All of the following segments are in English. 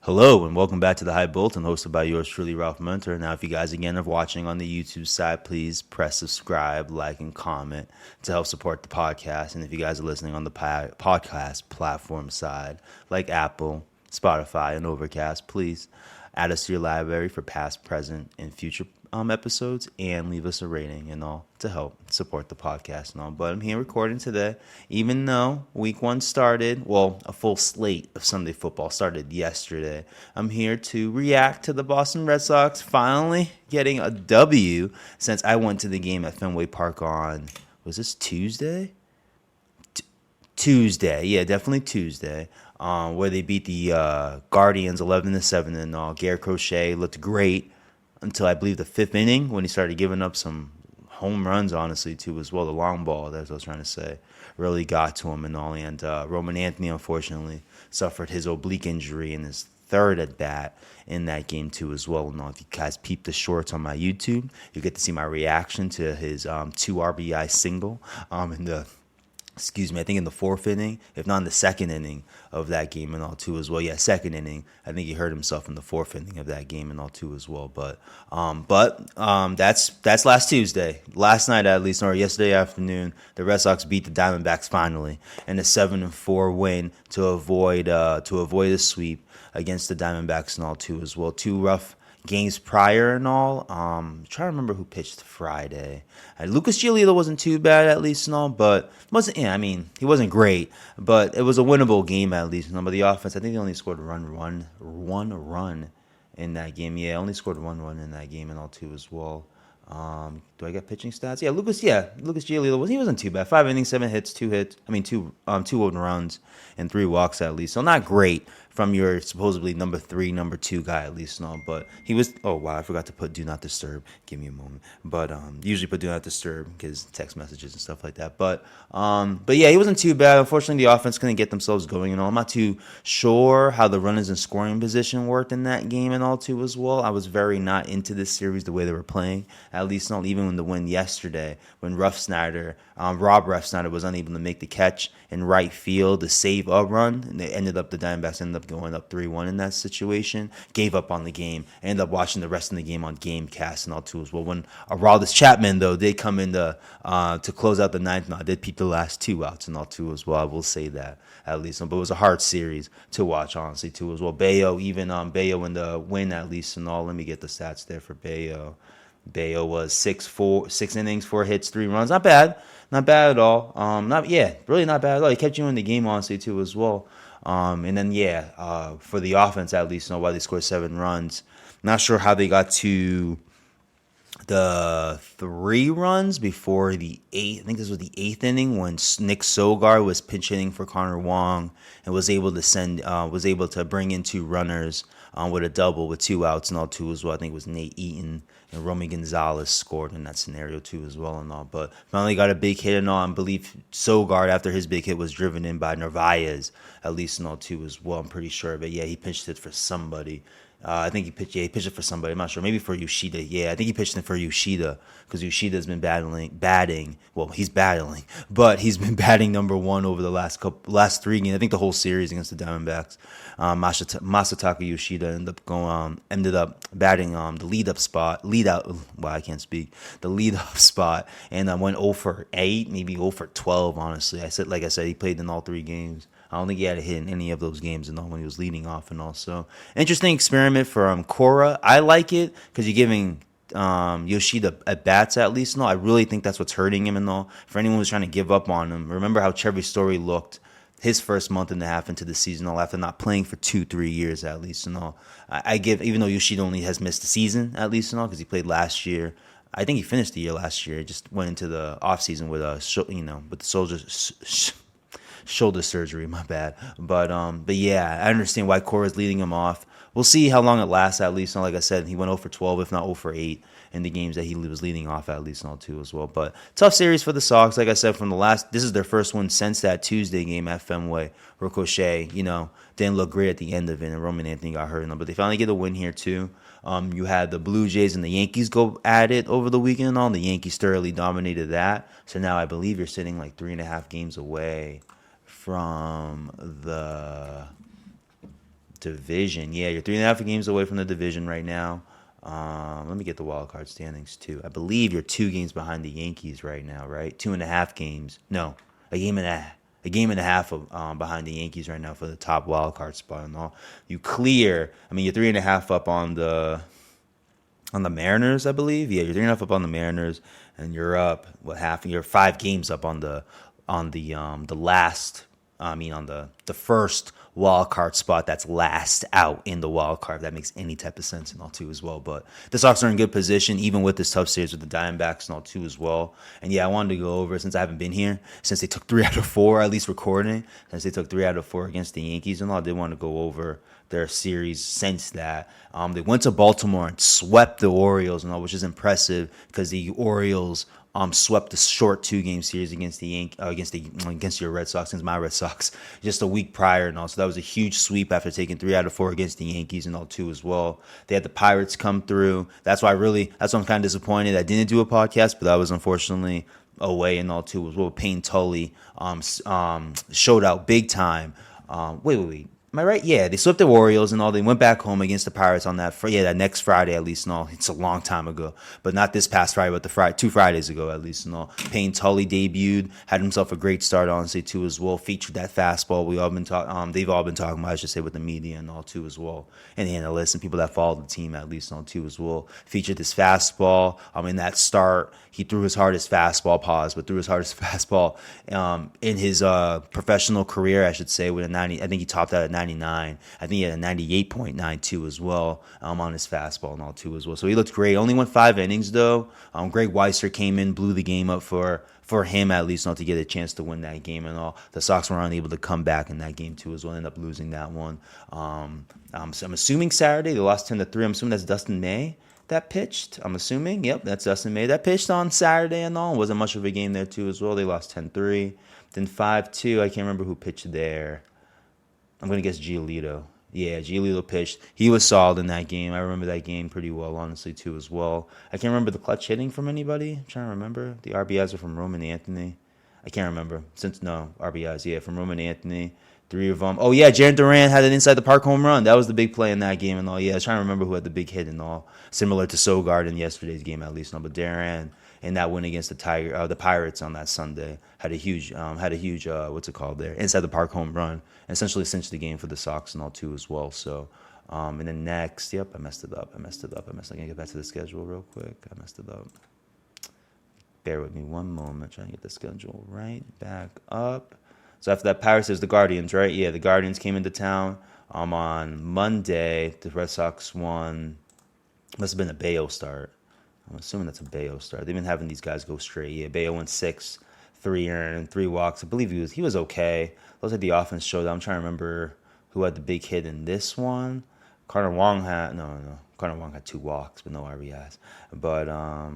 Hello and welcome back to the Hype Bulletin, hosted by yours truly, Ralph Mentor. Now, if you guys again are watching on the YouTube side, please press subscribe, like, and comment to help support the podcast. And if you guys are listening on the podcast platform side, like Apple, Spotify, and Overcast, please add us to your library for past, present, and future episodes, and leave us a rating and all to help support the podcast and all. But I'm here recording today, even though week one started, well, a full slate of Sunday football started yesterday. I'm here to react to the Boston Red Sox finally getting a W since I went to the game at Fenway Park on, was this Tuesday? Tuesday, yeah, definitely Tuesday, where they beat the Guardians 11-7 and all. Garrett Crochet looked great until I believe the fifth inning when he started giving up some home runs, honestly, too, as well. The long ball, that's what I was trying to say, really got to him and all. And Roman Anthony, unfortunately, suffered his oblique injury in his third at bat in that game, too, as well. And if you guys peep the shorts on my YouTube, you get to see my reaction to his 2 RBI single in the I think in the fourth inning, if not in the second inning of that game and all too as well. Yeah, second inning. I think he hurt himself in the fourth inning of that game and all too as well. That's last Tuesday. Last night at least, or yesterday afternoon, the Red Sox beat the Diamondbacks finally in a 7-4 win to avoid a sweep against the Diamondbacks and all too as well. Two rough games prior and all. I'm trying to remember who pitched Friday. Lucas Giolito wasn't too bad at least and all, but wasn't. Yeah, I mean he wasn't great, but it was a winnable game at least. But the offense, I think they only scored one run in that game. Yeah, only scored one run in that game and all too as well. Do I get pitching stats? Yeah, Lucas Giolito wasn't too bad. 5 innings, 7 hits, 2 hits. I mean two open runs and 3 walks at least. So not great from your supposedly number 3, number 2 guy at least. No, but he was. Oh wow, I forgot to put do not disturb. Give me a moment. But usually put do not disturb because text messages and stuff like that. But yeah, he wasn't too bad. Unfortunately, the offense couldn't get themselves going and all. I'm not too sure how the runners in scoring position worked in that game and all too as well. I was very not into this series the way they were playing. At least not even in the win yesterday when Rob Refsnyder was unable to make the catch in right field to save a run, and the Diamondbacks ended up going up 3-1 in that situation. Gave up on the game. Ended up watching the rest of the game on GameCast and all too as well. When Aroldis Chapman though did come in to close out the ninth, and I did peep the last 2 outs and all too as well. I will say that at least, but it was a hard series to watch honestly too as well. Bayo in the win at least and all. Let me get the stats there for Bayo. Bayo was 6 innings, 4 hits, 3 runs. Not bad at all. Really not bad at all. He kept you in the game honestly too as well. And then for the offense at least, why they scored 7 runs. Not sure how they got to the 3 runs before the 8th. I think this was the 8th inning when Nick Sogar was pinch hitting for Connor Wong and was able to bring in 2 runners with a double with 2 outs and all too as well. I think it was Nate Eaton and Romy Gonzalez scored in that scenario too as well and all. But finally got a big hit and all. I believe Sogard after his big hit was driven in by Narvaez at least and all too as well. I'm pretty sure, but yeah, he pinched it for somebody. I think he pitched it for somebody. I'm not sure. Maybe for Yoshida. Yeah, I think he pitched it for Yoshida because Yoshida's been batting. Well, he's battling, but he's been batting number 1 over the last 3 games. I think the whole series against the Diamondbacks. Masataka Yoshida ended up batting the lead up spot, and went 0 for 8, maybe 0 for 12. Honestly, like I said, he played in all 3 games. I don't think he had a hit in any of those games and all when he was leading off and all. So interesting experiment for Cora. I like it because you're giving Yoshida at bats at least. No, I really think that's what's hurting him and all. For anyone who's trying to give up on him, remember how Trevor Story looked his first month and a half into the season, all after not playing for 2-3 years at least and all. I give, even though Yoshida only has missed the season at least and all because he played last year. I think he finished the year last year. He just went into the off season with with the soldiers. Shoulder surgery, my bad. But yeah, I understand why Cora's leading him off. We'll see how long it lasts at least. And like I said, he went 0 for 12, if not 0 for 8 in the games that he was leading off at least and all too as well. But tough series for the Sox. Like I said, this is their first one since that Tuesday game at Fenway. Ricochet, didn't look great at the end of it, and Roman Anthony got hurt. But they finally get a win here too. You had the Blue Jays and the Yankees go at it over the weekend and all. The Yankees thoroughly dominated that. So now I believe you're sitting like 3.5 games away from the Division. Yeah, you're 3.5 games away from the division right now. Let me get the wild card standings too. I believe you're 2 games behind the Yankees right now, right? 2.5 games. No, a game and a half behind the Yankees right now for the top wild card spot and all. You clear. I mean, you're 3.5 up on the Mariners, I believe. Yeah, you're 3.5 up on the Mariners, and you're up You're 5 games up on the last. I mean, on the first wild card spot that's last out in the wild card. If that makes any type of sense and all too as well. But the Sox are in good position, even with this tough series with the Diamondbacks and all too as well. And yeah, I wanted to go over, since I haven't been here, since they took 3 out of 4, at least recording, since they took 3 out of 4 against the Yankees and all, I did want to go over their series since that. They went to Baltimore and swept the Orioles and all, which is impressive because the Orioles swept the short 2-game series against against your Red Sox, against my Red Sox, just a week prior and all. So that was a huge sweep after taking 3 out of 4 against the Yankees and all too as well. They had the Pirates come through. That's why I'm kind of disappointed I didn't do a podcast, but I was unfortunately away and all too as well. Payne Tully showed out big time. Wait. Am I right? Yeah, they swept the Orioles and all. They went back home against the Pirates on that next Friday at least and all. It's a long time ago, but not this past Friday, but 2 Fridays ago at least and all. Payne Tully debuted, had himself a great start honestly too as well. Featured that fastball they've all been talking about, I should say, with the media and all too as well, and the analysts and people that follow the team at least and all too as well. Featured this fastball. In that start, he threw his hardest fastball, threw his hardest fastball in his professional career, I should say, with a 90. I think he topped out at 99. I think he had a 98.92 as well on his fastball and all too as well. So he looked great. Only went 5 innings though. Greg Weiser came in, blew the game up for him at least, not to get a chance to win that game and all. The Sox were unable to come back in that game too as well. Ended up losing that one. So I'm assuming Saturday they lost 10-3. I'm assuming that's Dustin May that pitched. I'm assuming. Yep, that's Dustin May that pitched on Saturday and all. Wasn't much of a game there too as well. They lost 10-3. Then 5-2. I can't remember who pitched there. I'm going to guess Giolito. Yeah, Giolito pitched. He was solid in that game. I remember that game pretty well, honestly, too, as well. I can't remember the clutch hitting from anybody. I'm trying to remember. The RBIs are from Roman Anthony. I can't remember. RBIs, yeah, from Roman Anthony. 3 of them. Oh, yeah, Jarren Duran had an inside-the-park home run. That was the big play in that game and all. Yeah, I was trying to remember who had the big hit and all. Similar to Sogard in yesterday's game, at least. No, but Duran in that win against the Pirates on that Sunday had a huge what's it called there, inside-the-park home run. And essentially cinched the game for the Sox and all, too, as well. So, and then next, I messed it up. I can get back to the schedule real quick. I messed it up. Bear with me one moment. Trying to get the schedule right back up. So after that, Pirates is the Guardians, right? Yeah, the Guardians came into town on Monday. The Red Sox won. Must have been a Bayo start. I'm assuming that's a Bayo start. They've been having these guys go straight. Yeah, Bayo went 6, 3 earned, 3 walks. I believe he was okay. Looks like the offense showed up. I'm trying to remember who had the big hit in this one. Carter Wong had 2 walks, but no RBIs. But I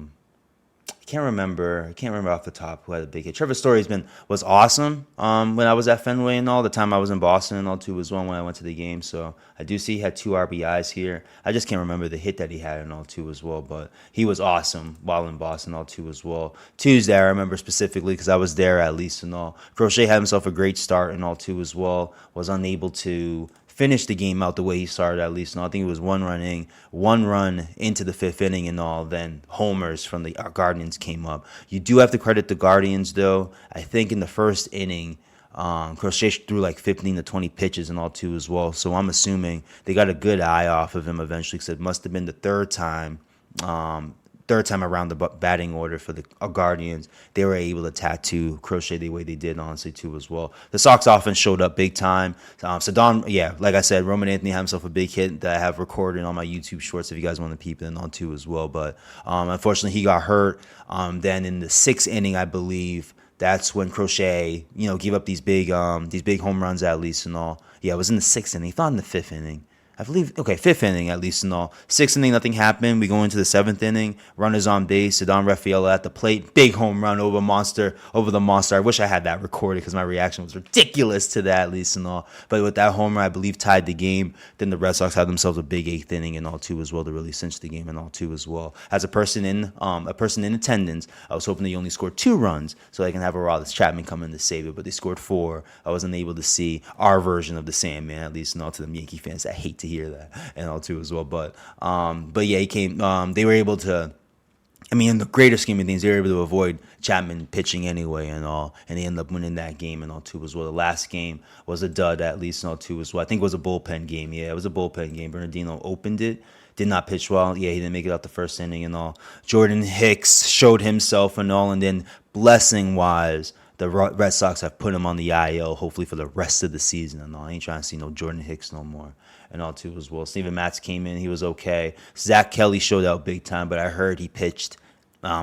can't remember off the top who had the big hit. Trevor Story was awesome when I was at Fenway and all. The time I was in Boston and all too was one when I went to the game. So I do see he had 2 RBIs here. I just can't remember the hit that he had and all too as well. But he was awesome while in Boston all too as well. Tuesday I remember specifically because I was there at least and all. Crochet had himself a great start and all too as well. Was unable to finish the game out the way he started at least. And I think it was one run into the 5th inning and all. Then homers from the Guardians came up. You do have to credit the Guardians though. I think in the first inning, Crochet threw like 15 to 20 pitches and all too as well. So I'm assuming they got a good eye off of him eventually because it must have been the third time around the batting order for the Guardians, they were able to tattoo Crochet the way they did, honestly, too, as well. The Sox offense showed up big time. Like I said, Roman Anthony had himself a big hit that I have recorded on my YouTube shorts if you guys want to peep it on, too, as well. But unfortunately, he got hurt. Then in the 6th inning, I believe, that's when Crochet, gave up these big home runs at least and all. Yeah, it was in the 6th inning. He thought in the 5th inning. I believe, okay, fifth inning at least and all. Sixth inning, nothing happened. We go into the seventh inning. Runners on base. Cedon Rafaela at the plate. Big home run over the monster. I wish I had that recorded because my reaction was ridiculous to that at least and all. But with that homer, I believe tied the game. Then the Red Sox had themselves a big eighth inning and all too as well to really cinch the game and all too as well. As a person in attendance, I was hoping they only scored 2 runs so I can have Aroldis Chapman come in to save it. But they scored 4. I wasn't able to see our version of the Sandman at least and all to them Yankee fans that hate to hear that and all too as well. But yeah, he came. They were able to. I mean, in the greater scheme of things, they were able to avoid Chapman pitching anyway and all, and they ended up winning that game and all too as well. The last game was a dud at least and all too as well. I think it was a bullpen game. Yeah, it was a bullpen game. Bernardino opened it. Did not pitch well. Yeah, he didn't make it out the first inning and all. Jordan Hicks showed himself and all, and then blessing-wise, the Red Sox have put him on the IL, hopefully for the rest of the season and all. I ain't trying to see no Jordan Hicks no more and all too as well. Steven Matz came in. He was okay. Zach Kelly showed out big time, but I heard he pitched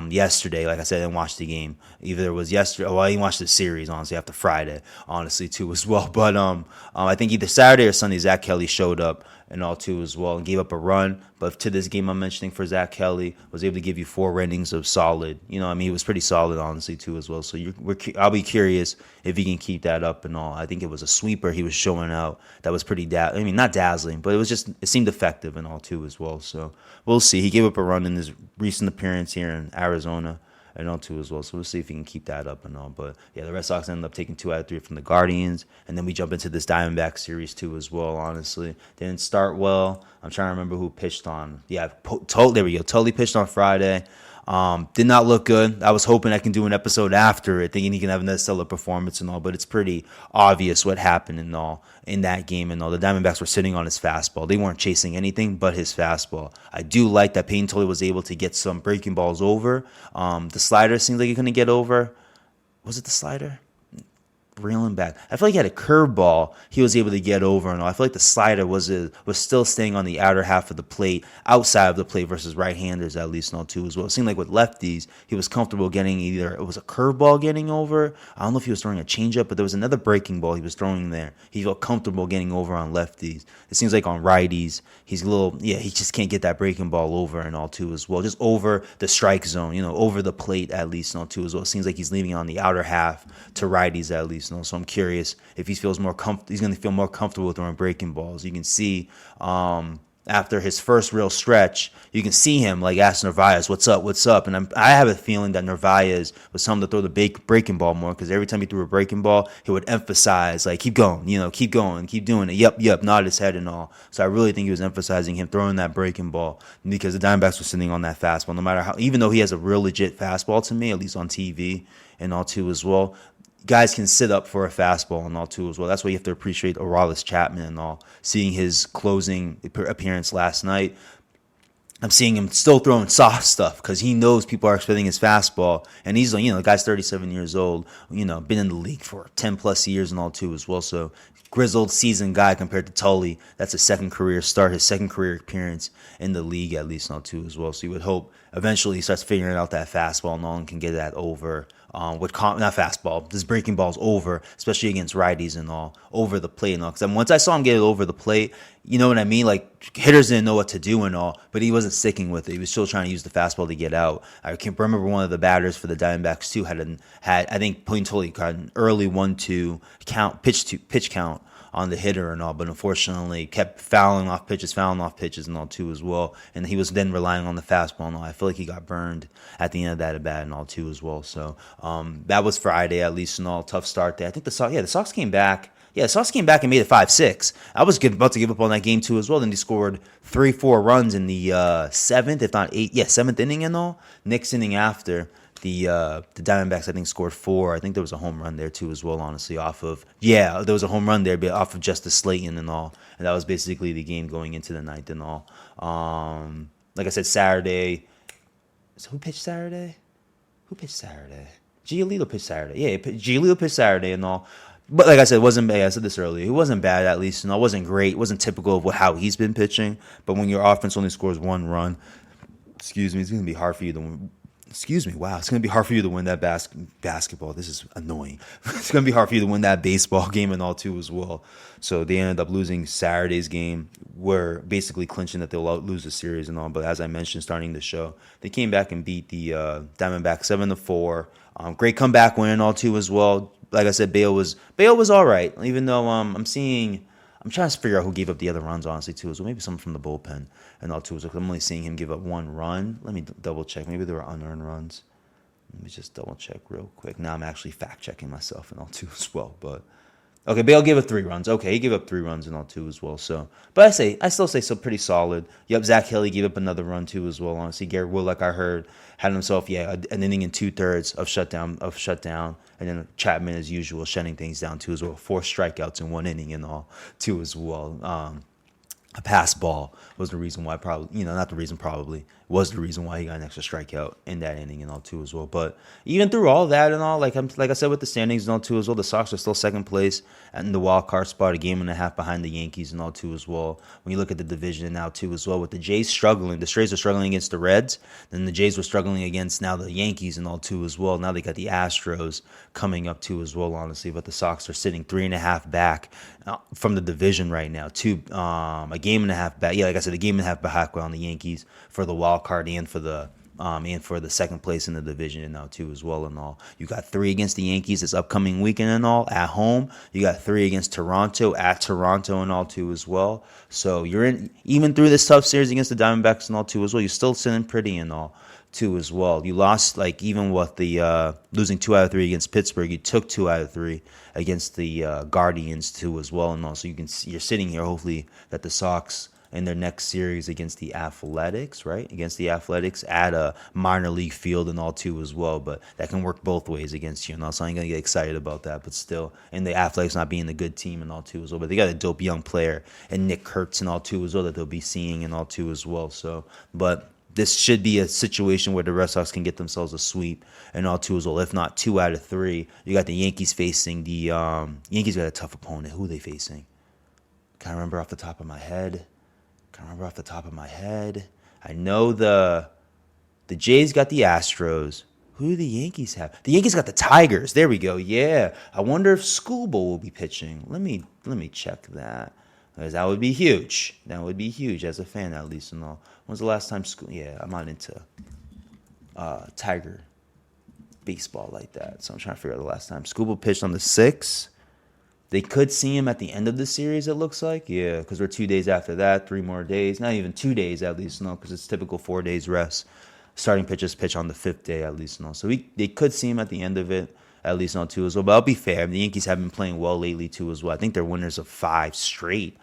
yesterday. Like I said, I didn't watch the game. Either it was yesterday, well, I didn't watch the series, honestly, after Friday, honestly, too, as well. But I think either Saturday or Sunday, Zach Kelly showed up and all, too, as well, and gave up a run. But to this game I'm mentioning for Zach Kelly, was able to give you 4 innings of solid. You know, I mean, he was pretty solid, honestly, too, as well. So I'll be curious if he can keep that up and all. I think it was a sweeper he was showing out that was pretty, not dazzling, but it seemed effective and all, too, as well. So we'll see. He gave up a run in his recent appearance here in Arizona and all too as well. So we'll see if he can keep that up and all. But yeah, the Red Sox ended up taking 2 out of 3 from the Guardians, and then we jump into this Diamondback series too as well. Honestly, didn't start well. I'm trying to remember who pitched on. Yeah, there we go. Totally pitched on Friday. Did not look good. I was hoping I can do an episode after it, thinking he can have another stellar performance and all, but it's pretty obvious what happened and all in that game and all. The Diamondbacks were sitting on his fastball. They weren't chasing anything but his fastball. I do like that Peyton Tolly was able to get some breaking balls over. The slider seems like he couldn't get over. Was it the slider? Reeling back. I feel like he had a curveball he was able to get over and all. I feel like the slider was still staying on the outer half of the plate, outside of the plate versus right-handers at least and all too as well. It seemed like with lefties, he was comfortable getting either it was a curveball getting over. I don't know if he was throwing a changeup, but there was another breaking ball he was throwing there. He felt comfortable getting over on lefties. It seems like on righties, he just can't get that breaking ball over and all too as well. Just over the strike zone, over the plate at least and all too as well. It seems like he's leaving on the outer half to righties at least. So I'm curious if he feels he's going to feel more comfortable with throwing breaking balls. You can see after his first real stretch, you can see him like ask Narvaez, "What's up?" And I have a feeling that Narvaez was telling him to throw the breaking ball more because every time he threw a breaking ball, he would emphasize like, "Keep going, keep going, keep doing it." Yep, nod his head and all. So I really think he was emphasizing him throwing that breaking ball because the Diamondbacks were sitting on that fastball. No matter how, even though he has a real legit fastball to me, at least on TV and all too as well. Guys can sit up for a fastball and all too as well. That's why you have to appreciate Aroldis Chapman and all. Seeing his closing appearance last night, I'm seeing him still throwing soft stuff because he knows people are expecting his fastball. And he's the guy's 37 years old, been in the league for 10 plus years and all too as well. So grizzled seasoned guy compared to Tully. That's his second career start, his second career appearance in the league at least and all too as well. So you would hope eventually he starts figuring out that fastball and no one can get that over. Not fastball, this breaking ball's over, especially against righties and all, over the plate and all. Because once I saw him get it over the plate, you know what I mean? Like, hitters didn't know what to do and all, but he wasn't sticking with it. He was still trying to use the fastball to get out. I can remember one of the batters for the Diamondbacks, too, had I think, Peyton Tolly got an early 1-2 pitch count on the hitter and all, but unfortunately kept fouling off pitches and all too as well. And he was then relying on the fastball and all. I feel like he got burned at the end of that at bat and all too as well. So that was Friday at least and all. Tough start there. I think the Sox came back. Yeah, the Sox came back and made it 5-6. I was about to give up on that game too as well. Then they scored 3-4 runs in the seventh, if not eighth. Yeah, seventh inning and all. Next inning after. The Diamondbacks, I think, scored 4. I think there was a home run there, too, as well, honestly, there was a home run there off of Justice Slayton and all. And that was basically the game going into the ninth and all. Like I said, Saturday. So who pitched Saturday? Giolito pitched Saturday. Yeah, Giolito pitched Saturday and all. But like I said, it wasn't bad. I said this earlier. It wasn't bad, at least. It wasn't great. It wasn't typical of how he's been pitching. But when your offense only scores 1 run, it's going to be hard for you to Excuse me. Wow, it's gonna be hard for you to win that basketball. This is annoying. It's gonna be hard for you to win that baseball game and all too as well. So they ended up losing Saturday's game. We're basically clinching that they'll lose the series and all. But as I mentioned, starting the show, they came back and beat the Diamondbacks 7-4. Great comeback win and all too as well. Like I said, Bale was all right. Even though I'm trying to figure out who gave up the other runs, honestly, too. So maybe someone from the bullpen and all, too. So I'm only seeing him give up one run. Let me double check. Maybe there were unearned runs. Let me just double check real quick. Now I'm actually fact checking myself and all, too, as well. But okay, Bale gave up 3 runs. Okay, he gave up 3 runs and all, too, as well. So, but I still say so pretty solid. Yep, Zach Kelly gave up another run, too, as well. Honestly, Garrett Wood, I heard, had himself, an inning and 2/3 of shutdown. And then Chapman, as usual, shutting things down, too, as well. 4 strikeouts in 1 inning and all, too, as well. A pass ball was the reason why not the reason probably, was the reason why he got an extra strikeout in that inning and all too as well. But even through all that and all, like I said with the standings and all too as well, the Sox are still second place and in the wild card spot, a game and a half behind the Yankees and all too as well. When you look at the division now too as well, with the Jays struggling, the Strays are struggling against the Reds, then the Jays were struggling against now the Yankees and all too as well. Now they got the Astros coming up too as well, honestly. But the Sox are sitting 3.5 back from the division right now. A game and a half back. Yeah, like I said, a game and a half back on the Yankees for the wild card and for the second place in the division and now too as well and all. You got 3 against the Yankees this upcoming weekend and all at home. You got 3 against Toronto at Toronto and all too as well. So you're in, even through this tough series against the Diamondbacks and all too as well, you're still sitting pretty and all too as well. You lost, even with the losing 2 out of 3 against Pittsburgh, you took 2 out of 3 against the Guardians too as well and all. So you're sitting here hopefully that the Sox in their next series against the Athletics, right? Against the Athletics at a minor league field and all too as well. But that can work both ways against you and all. So I ain't gonna get excited about that. But still, and the Athletics not being a good team and all too as well. But they got a dope young player and Nick Kurtz and all too as well that they'll be seeing and all too as well. So, but this should be a situation where the Red Sox can get themselves a sweep and all too as well. If not 2 out of 3, you got the Yankees facing the Yankees got a tough opponent. Who are they facing? Can't remember off the top of my head. I know the Jays got the Astros. Who do the Yankees have? The Yankees got the Tigers. There we go. Yeah. I wonder if Schoolboy will be pitching. Let me check that. Because that would be huge. That would be huge as a fan, at least and all. When's the last time I'm not into Tiger baseball like that. So I'm trying to figure out the last time. Schoolboy pitched on the 6th. They could see him at the end of the series, it looks like. Yeah, because we're 2 days after that, 3 more days. Not even 2 days, at least, no, because it's typical 4 days rest. Starting pitchers pitch on the 5th day, at least, no. So they could see him at the end of it, at least, no, too, as well. But I'll be fair. The Yankees have been playing well lately, too, as well. I think they're winners of 5 straight.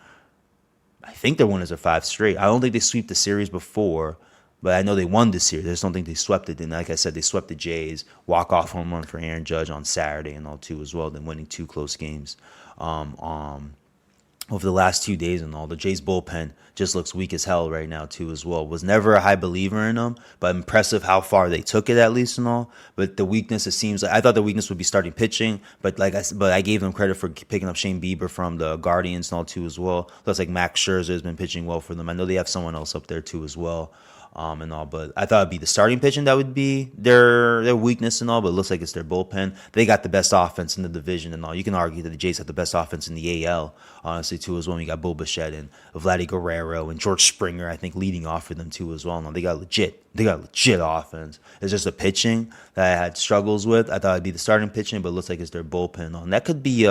I don't think they sweep the series before, but I know they won this series. I just don't think they swept it. And like I said, they swept the Jays, walk-off home run for Aaron Judge on Saturday and all, too, as well, then winning 2 close games. Over the last 2 days and all. The Jays bullpen just looks weak as hell right now too as well. Was never a high believer in them, but impressive how far they took it at least and all. But the weakness, it seems like I thought the weakness would be starting pitching, but I gave them credit for picking up Shane Bieber from the Guardians and all too as well. Looks like Max Scherzer has been pitching well for them. I know they have someone else up there too as well. And all, but I thought it'd be the starting pitching that would be their weakness and all, but it looks like it's their bullpen. They got the best offense in the division and all. You can argue that the Jays have the best offense in the AL, honestly, too, as well. You got Bo Bichette and Vladdy Guerrero and George Springer, I think, leading off for them, too, as well. No, they got legit offense. It's just the pitching that I had struggles with. I thought it'd be the starting pitching, but it looks like it's their bullpen. And that could be,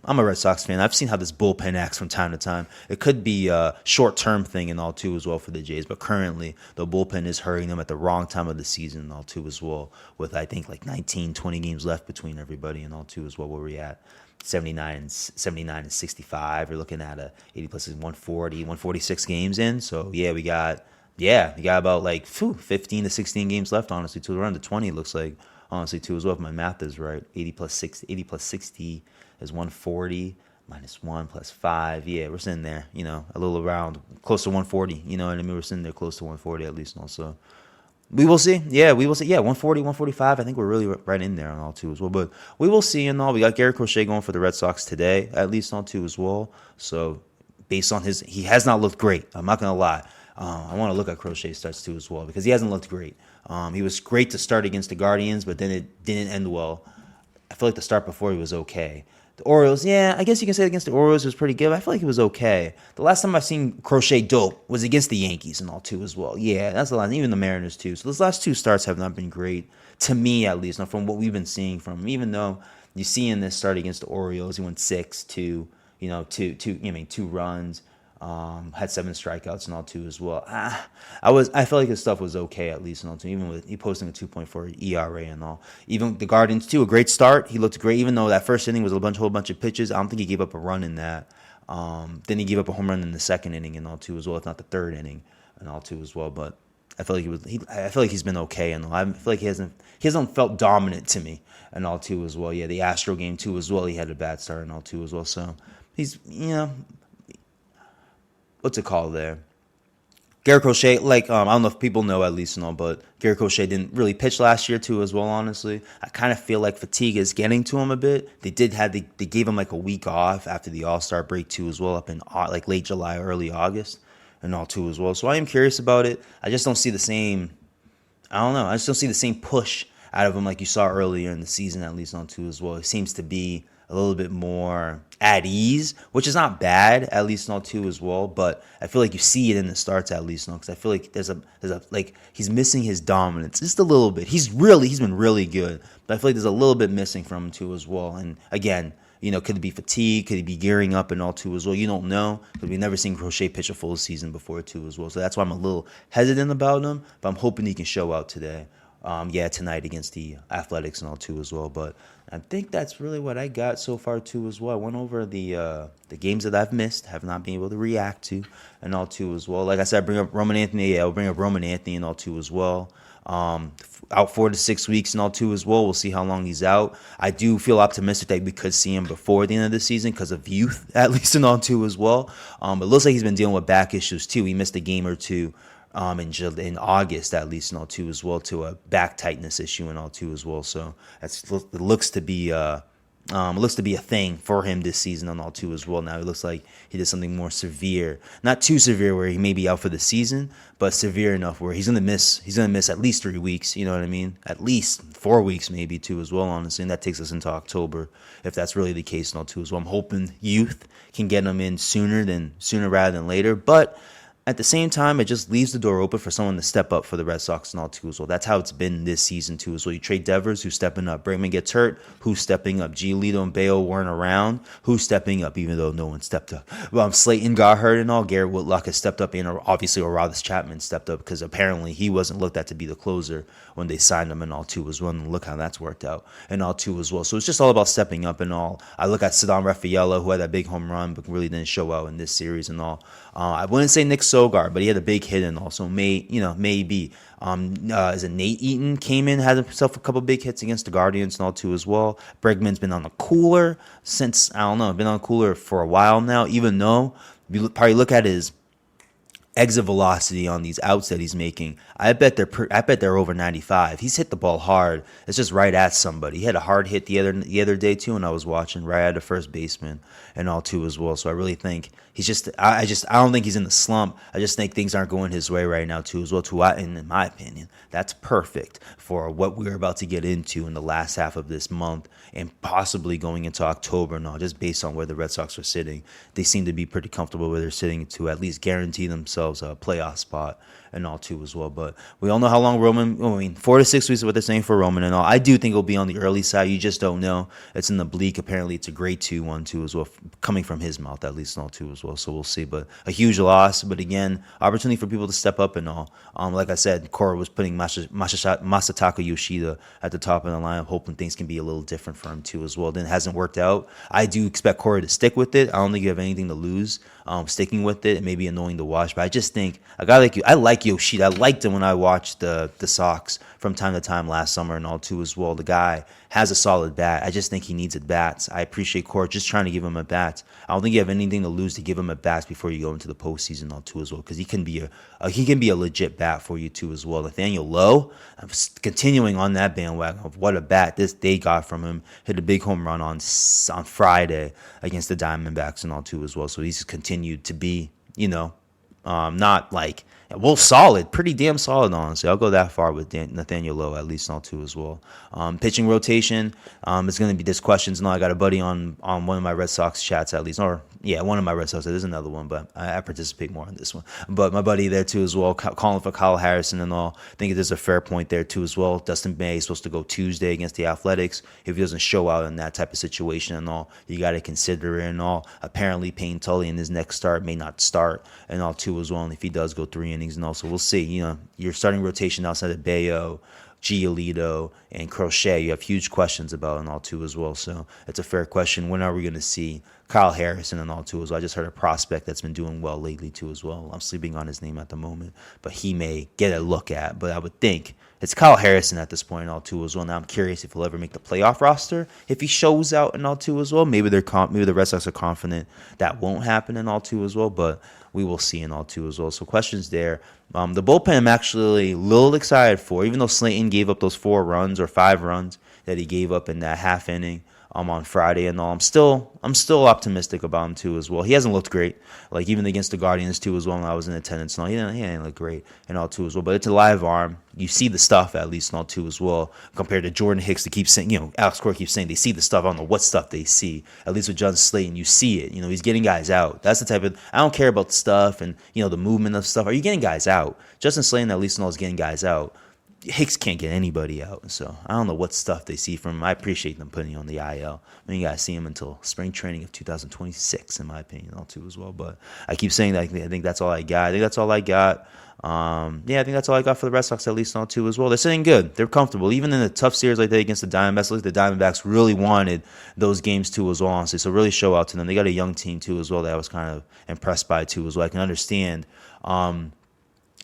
I'm a Red Sox fan. I've seen how this bullpen acts from time to time. It could be a short-term thing and all, too, as well for the Jays. But currently, the bullpen is hurting them at the wrong time of the season and all, too, as well. With, I think, 19, 20 games left between everybody and all, too, as well. Where we at? 79 and 65. We're looking at 80 plus 140, 146 games in. So, yeah, we got about 15 to 16 games left, honestly, too. Around the 20, it looks like, honestly, too, as well, if my math is right. 80 plus 60 is 140 minus 1 plus 5. Yeah, we're sitting there, a little around close to 140. You know what I mean? We're sitting there close to 140 at least. Also, we will see. Yeah, we will see. Yeah, 140, 145. I think we're really right in there on all too as well. But we will see and all. We got Garrett Crochet going for the Red Sox today, at least on two as well. So based on he has not looked great. I'm not gonna lie. I want to look at Crochet starts too as well because he hasn't looked great. He was great to start against the Guardians, but then it didn't end well. I feel like the start before he was okay. The Orioles, yeah, I guess you can say against the Orioles it was pretty good. I feel like it was okay. The last time I've seen Crochet dope was against the Yankees and all too as well. Yeah, that's the last. Even the Mariners too. So those last two starts have not been great to me, at least, not from what we've been seeing from him. Even though you see in this start against the Orioles, he went 6-2, two runs. Had 7 strikeouts and all too as well. I felt like his stuff was okay at least and all too. Even with he posting a 2.4 ERA and all. Even the Guardians too, a great start. He looked great. Even though that first inning was a whole bunch of pitches, I don't think he gave up a run in that. Then he gave up a home run in the second inning and all too as well, if not the third inning and all too as well. But I feel like I feel like he's been okay and all. I feel like he hasn't felt dominant to me and all too as well. Yeah, the Astro game too as well. He had a bad start and all too as well. So he's what's it called there? Garrett Crochet, I don't know if people know at least and all, but Garrett Crochet didn't really pitch last year too as well, honestly. I kind of feel like fatigue is getting to him a bit. They gave him like a week off after the All-Star break too as well, up in like late July, early August and all too as well. So I am curious about it. I just don't see the same, I don't know, I just don't see the same push out of him like you saw earlier in the season at least on too as well. It seems to be a little bit more at ease, which is not bad, at least not too as well. But I feel like you see it in the starts at least, because I feel like there's a like he's missing his dominance just a little bit. He's been really good, but I feel like there's a little bit missing from him too as well. And again, could it be fatigue? Could he be gearing up and all too as well? You don't know, because we've never seen Crochet pitch a full season before too as well. So that's why I'm a little hesitant about him, but I'm hoping he can show out today. Tonight against the Athletics and all too as well. But I think that's really what I got so far too as well. I went over the games that I've missed, have not been able to react to, and all too as well. Like I said, I bring up Roman Anthony. Yeah, I'll bring up Roman Anthony and all too as well. Out 4 to 6 weeks and all too as well. We'll see how long he's out. I do feel optimistic that we could see him before the end of the season because of youth, at least and all too as well. But it looks like he's been dealing with back issues too. He missed a game or two. In August at least and all too as well, to a back tightness issue and all too as well. So it looks to be a thing for him this season and all too as well. Now it looks like he did something more severe, not too severe where he may be out for the season, but severe enough where he's gonna miss at least 3 weeks. You know what I mean? At least 4 weeks maybe too as well, honestly. And that takes us into October if that's really the case and all too as well. I'm hoping youth can get him in sooner rather than later, but at the same time, it just leaves the door open for someone to step up for the Red Sox and all too as well. That's how it's been this season too as well. You trade Devers, who's stepping up. Bregman gets hurt, who's stepping up. Giolito and Bayo weren't around, who's stepping up, even though no one stepped up. Well, Slayton got hurt and all. Garrett Whitlock has stepped up, and obviously Aroldis Chapman stepped up because apparently he wasn't looked at to be the closer when they signed him and all too as well. And look how that's worked out and all too as well. So it's just all about stepping up and all. I look at Ceddanne Rafaela, who had that big home run, but really didn't show out in this series and all. I wouldn't say Nick Sogard, but he had a big hit and also maybe. Is it Nate Eaton came in, had himself a couple big hits against the Guardians and all too as well. Bregman's been on the cooler since, I don't know, been on the cooler for a while now, even though you probably look at his exit velocity on these outs that he's making. I bet they're over 95. He's hit the ball hard. It's just right at somebody. He had a hard hit the other day too, when I was watching, right at the first baseman and all too as well. So I really think he's just. I don't think he's in the slump. I just think things aren't going his way right now too as well. And in my opinion, that's perfect for what we're about to get into in the last half of this month and possibly going into October and all. Just based on where the Red Sox are sitting, they seem to be pretty comfortable where they're sitting to at least guarantee themselves a playoff spot and all too as well. But we all know how long 4 to 6 weeks is what they're saying for Roman and all. I do think it'll be on the early side. You just don't know. It's in the bleak. Apparently it's a grade 2-1 too as well, coming from his mouth at least and all too as well. So we'll see. But a huge loss. But again, opportunity for people to step up and all. Like I said, Cora was putting Masataka Yoshida at the top of the line, hoping things can be a little different for him too as well. Then it hasn't worked out. I do expect Cora to stick with it. I don't think you have anything to lose sticking with it. It may be annoying to watch, but I just think a guy like you, I like Yoshida. I liked him when I watched the Sox from time to time last summer and all too as well. The guy has a solid bat. I just think he needs at bats. I appreciate Cora just trying to give him at bats. I don't think you have anything to lose to give him at bats before you go into the postseason all too as well, because he can be a legit bat for you too as well. Nathaniel Lowe, I'm continuing on that bandwagon of what a bat they got from him. Hit a big home run on Friday against the Diamondbacks and all too as well. So he's continued to be, Not like, well, solid, pretty damn solid, honestly. I'll go that far with Nathaniel Lowe, at least not two as well. Pitching rotation, it's going to be, there's questions. No, I got a buddy on one of my Red Sox chats, at least, or yeah, one of my Red Sox. There's another one, but I participate more on this one. But my buddy there too as well, calling for Kyle Harrison and all. I think there's a fair point there too as well. Dustin May is supposed to go Tuesday against the Athletics. If he doesn't show out in that type of situation and all, you got to consider it and all. Apparently, Payne Tully in his next start may not start and all too as well. And if he does go 3 innings and all, so we'll see. You know, your starting rotation outside of Bayo, Giolito, and Crochet, you have huge questions about and all too as well. So it's a fair question. When are we going to see Kyle Harrison and all too as well? I just heard a prospect that's been doing well lately too as well. I'm sleeping on his name at the moment, but he may get a look at. But I would think it's Kyle Harrison at this point and all too as well. Now I'm curious if he'll ever make the playoff roster. If he shows out and all too as well, maybe maybe the Red Sox are confident that won't happen and all too as well. But we will see in all too as well. So questions there. The bullpen I'm actually a little excited for, even though Slayton gave up those 4 runs or 5 runs that he gave up in that half inning on Friday and all. I'm still optimistic about him too as well. He hasn't looked great, like even against the Guardians too as well. When I was in attendance, and all, he didn't look great and all too as well. But it's a live arm. You see the stuff at least and all too as well. Compared to Jordan Hicks, to keep saying, Alex Cora keeps saying they see the stuff. I don't know what stuff they see. At least with John Slayton, you see it. He's getting guys out. That's the type of, I don't care about the stuff and the movement of stuff. Are you getting guys out? Justin Slayton at least knows getting guys out. Hicks can't get anybody out, so I don't know what stuff they see from him. I appreciate them putting him on the IL. I mean, you gotta see him until spring training of 2026, in my opinion, all too as well. But I keep saying that I think that's all I got. I think that's all I got. I think that's all I got for the Red Sox, at least all too as well. They're sitting good. They're comfortable. Even in a tough series like that against the Diamondbacks, the Diamondbacks really wanted those games too as well, honestly. So really show out to them. They got a young team too as well that I was kind of impressed by too as well. I can understand.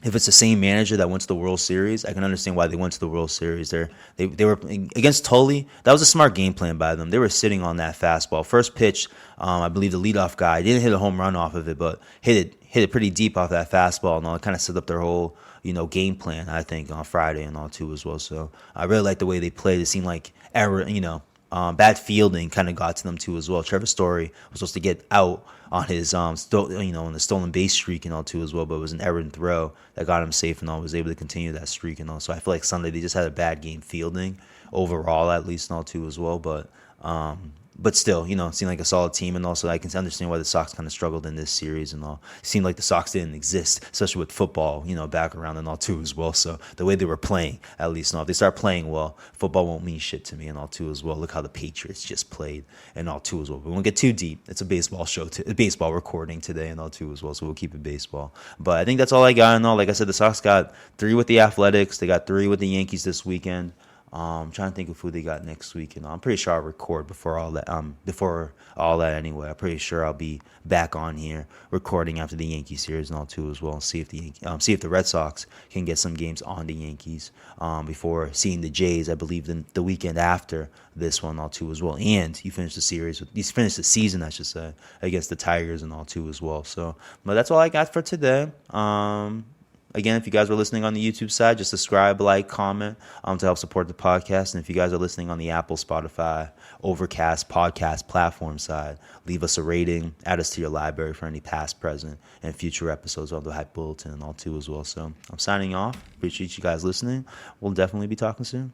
If it's the same manager that went to the World Series, I can understand why they went to the World Series. They were against Tully. That was a smart game plan by them. They were sitting on that fastball. First pitch, I believe the leadoff guy didn't hit a home run off of it, but hit it pretty deep off that fastball, and all. It kind of set up their whole game plan, I think, on Friday and all too as well. So I really like the way they played. It seemed like bad fielding kind of got to them too as well. Trevor Story was supposed to get out on his in the stolen base streak and all too as well, but it was an errant throw that got him safe and all, was able to continue that streak and all. So I feel like Sunday they just had a bad game fielding overall, at least and all too as well. But still, it seemed like a solid team, and also I can understand why the Sox kind of struggled in this series and all. It seemed like the Sox didn't exist, especially with football, back around and all too as well. So the way they were playing, at least, and all, if they start playing well, football won't mean shit to me and all too as well. Look how the Patriots just played and all too as well. We won't get too deep. It's a baseball show, a baseball recording today and all too as well, so we'll keep it baseball. But I think that's all I got and all. Like I said, the Sox got 3 with the Athletics. They got 3 with the Yankees this weekend. I'm trying to think of who they got next week, and I'm pretty sure I'll record before all that. Anyway, I'm pretty sure I'll be back on here recording after the Yankee series and all too as well. And see if the Red Sox can get some games on the Yankees before seeing the Jays. I believe the weekend after this one all too as well. And you finish the season, I should say, against the Tigers and all too as well. So, but that's all I got for today. Again, if you guys are listening on the YouTube side, just subscribe, like, comment to help support the podcast. And if you guys are listening on the Apple, Spotify, Overcast podcast platform side, leave us a rating, add us to your library for any past, present, and future episodes of the Hype Bulletin and all too as well. So I'm signing off. Appreciate you guys listening. We'll definitely be talking soon.